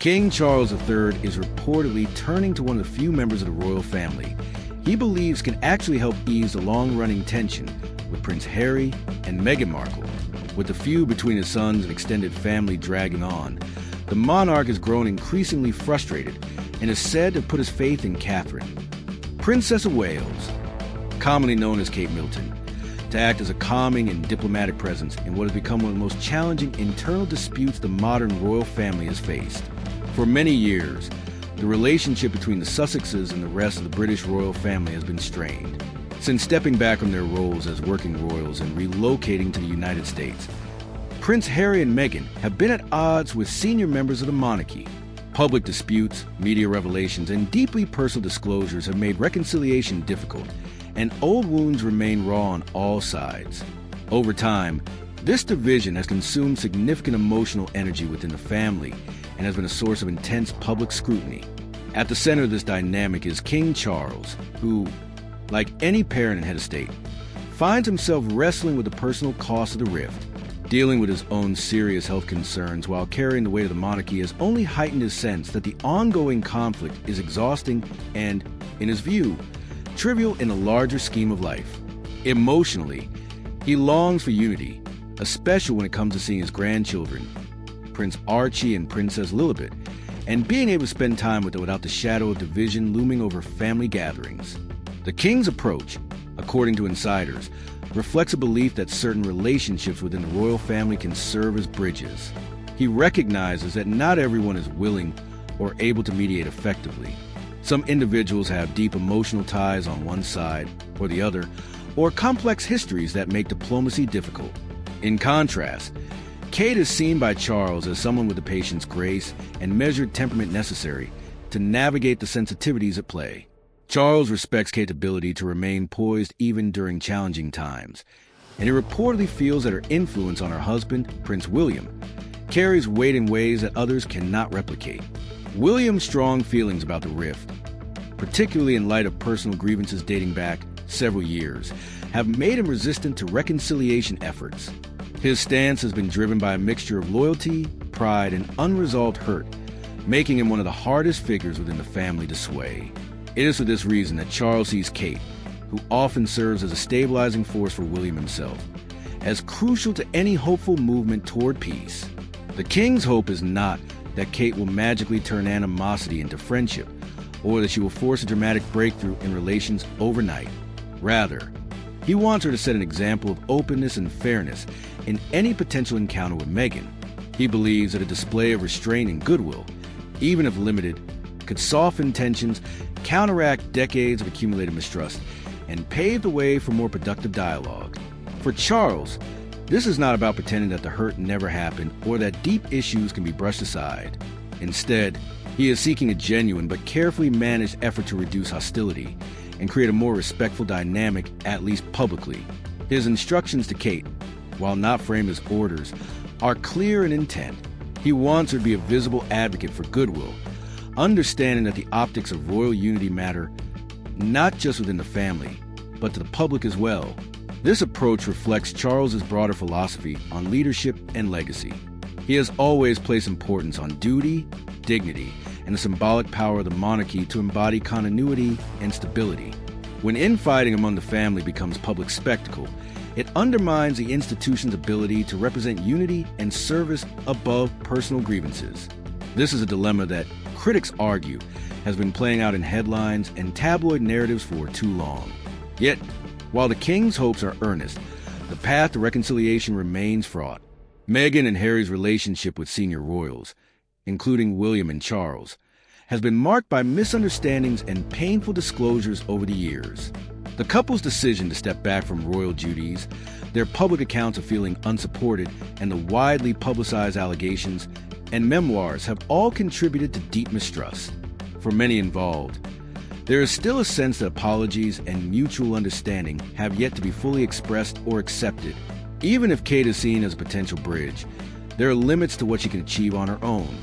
King Charles III is reportedly turning to one of the few members of the royal family he believes can actually help ease the long-running tension with Prince Harry and Meghan Markle. With the feud between his sons and extended family dragging on, the monarch has grown increasingly frustrated and is said to put his faith in Catherine, Princess of Wales, commonly known as Kate Middleton, to act as a calming and diplomatic presence in what has become one of the most challenging internal disputes the modern royal family has faced. For many years, the relationship between the Sussexes and the rest of the British royal family has been strained. Since stepping back from their roles as working royals and relocating to the United States, Prince Harry and Meghan have been at odds with senior members of the monarchy. Public disputes, media revelations, and deeply personal disclosures have made reconciliation difficult, and old wounds remain raw on all sides. Over time, this division has consumed significant emotional energy within the family and has been a source of intense public scrutiny. At the center of this dynamic is King Charles, who, like any parent and head of state, finds himself wrestling with the personal cost of the rift. Dealing with his own serious health concerns while carrying the weight of the monarchy has only heightened his sense that the ongoing conflict is exhausting and, in his view, trivial in the larger scheme of life. Emotionally, he longs for unity, especially when it comes to seeing his grandchildren, Prince Archie and Princess Lilibet, and being able to spend time with them without the shadow of division looming over family gatherings. The king's approach, according to insiders, reflects a belief that certain relationships within the royal family can serve as bridges. He recognizes that not everyone is willing or able to mediate effectively. Some individuals have deep emotional ties on one side or the other, or complex histories that make diplomacy difficult. In contrast, Kate is seen by Charles as someone with the patience, grace, and measured temperament necessary to navigate the sensitivities at play. Charles respects Kate's ability to remain poised even during challenging times, and he reportedly feels that her influence on her husband, Prince William, carries weight in ways that others cannot replicate. William's strong feelings about the rift, particularly in light of personal grievances dating back several years, have made him resistant to reconciliation efforts. His stance has been driven by a mixture of loyalty, pride, and unresolved hurt, making him one of the hardest figures within the family to sway. It is for this reason that Charles sees Kate, who often serves as a stabilizing force for William himself, as crucial to any hopeful movement toward peace. The king's hope is not that Kate will magically turn animosity into friendship, or that she will force a dramatic breakthrough in relations overnight. Rather, he wants her to set an example of openness and fairness in any potential encounter with Meghan. He believes that a display of restraint and goodwill, even if limited, could soften tensions, counteract decades of accumulated mistrust, and pave the way for more productive dialogue. For Charles, this is not about pretending that the hurt never happened or that deep issues can be brushed aside. Instead, he is seeking a genuine but carefully managed effort to reduce hostility and create a more respectful dynamic, at least publicly. His instructions to Kate, while not framed as orders, are clear in intent. He wants her to be a visible advocate for goodwill, understanding that the optics of royal unity matter not just within the family, but to the public as well. This approach reflects Charles's broader philosophy on leadership and legacy. He has always placed importance on duty, dignity, and the symbolic power of the monarchy to embody continuity and stability. When infighting among the family becomes public spectacle, it undermines the institution's ability to represent unity and service above personal grievances. This is a dilemma that, critics argue, has been playing out in headlines and tabloid narratives for too long. Yet, while the king's hopes are earnest, the path to reconciliation remains fraught. Meghan and Harry's relationship with senior royals, including William and Charles, has been marked by misunderstandings and painful disclosures over the years. The couple's decision to step back from royal duties, their public accounts of feeling unsupported, and the widely publicized allegations and memoirs have all contributed to deep mistrust. For many involved, there is still a sense that apologies and mutual understanding have yet to be fully expressed or accepted. Even if Kate is seen as a potential bridge, there are limits to what she can achieve on her own.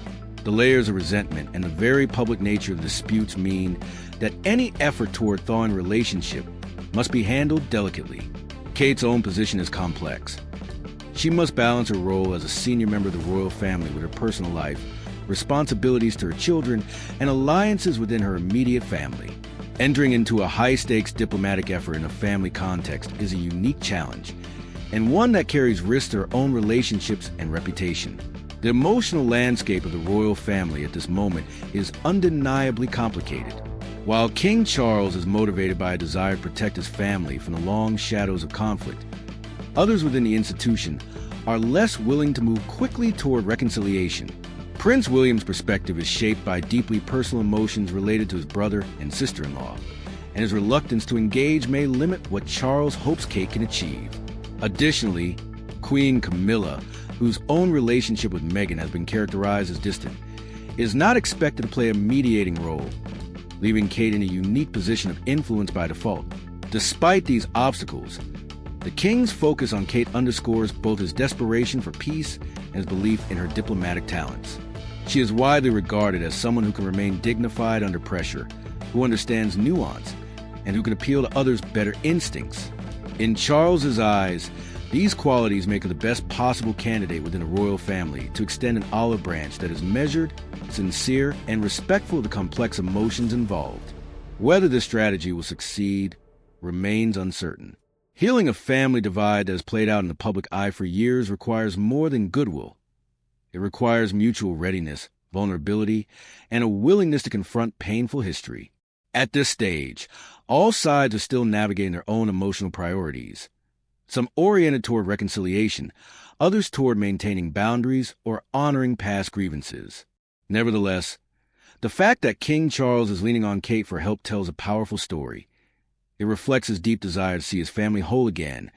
The layers of resentment and the very public nature of the disputes mean that any effort toward thawing a relationship must be handled delicately. Kate's own position is complex. She must balance her role as a senior member of the royal family with her personal life, responsibilities to her children, and alliances within her immediate family. Entering into a high-stakes diplomatic effort in a family context is a unique challenge, and one that carries risks to her own relationships and reputation. The emotional landscape of the royal family at this moment is undeniably complicated. While King Charles is motivated by a desire to protect his family from the long shadows of conflict, others within the institution are less willing to move quickly toward reconciliation. Prince William's perspective is shaped by deeply personal emotions related to his brother and sister-in-law, and his reluctance to engage may limit what Charles hopes Kate can achieve. Additionally, Queen Camilla, whose own relationship with Meghan has been characterized as distant, is not expected to play a mediating role, leaving Kate in a unique position of influence by default. Despite these obstacles, the king's focus on Kate underscores both his desperation for peace and his belief in her diplomatic talents. She is widely regarded as someone who can remain dignified under pressure, who understands nuance, and who can appeal to others' better instincts. In Charles's eyes, these qualities make her the best possible candidate within a royal family to extend an olive branch that is measured, sincere, and respectful of the complex emotions involved. Whether this strategy will succeed remains uncertain. Healing a family divide that has played out in the public eye for years requires more than goodwill. It requires mutual readiness, vulnerability, and a willingness to confront painful history. At this stage, all sides are still navigating their own emotional priorities, some oriented toward reconciliation, others toward maintaining boundaries or honoring past grievances. Nevertheless, the fact that King Charles is leaning on Kate for help tells a powerful story. It reflects his deep desire to see his family whole again,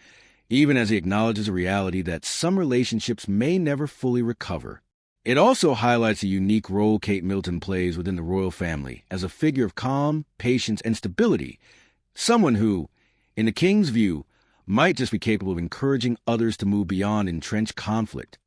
even as he acknowledges a reality that some relationships may never fully recover. It also highlights the unique role Kate Middleton plays within the royal family as a figure of calm, patience, and stability, someone who, in the king's view, might just be capable of encouraging others to move beyond entrenched conflict.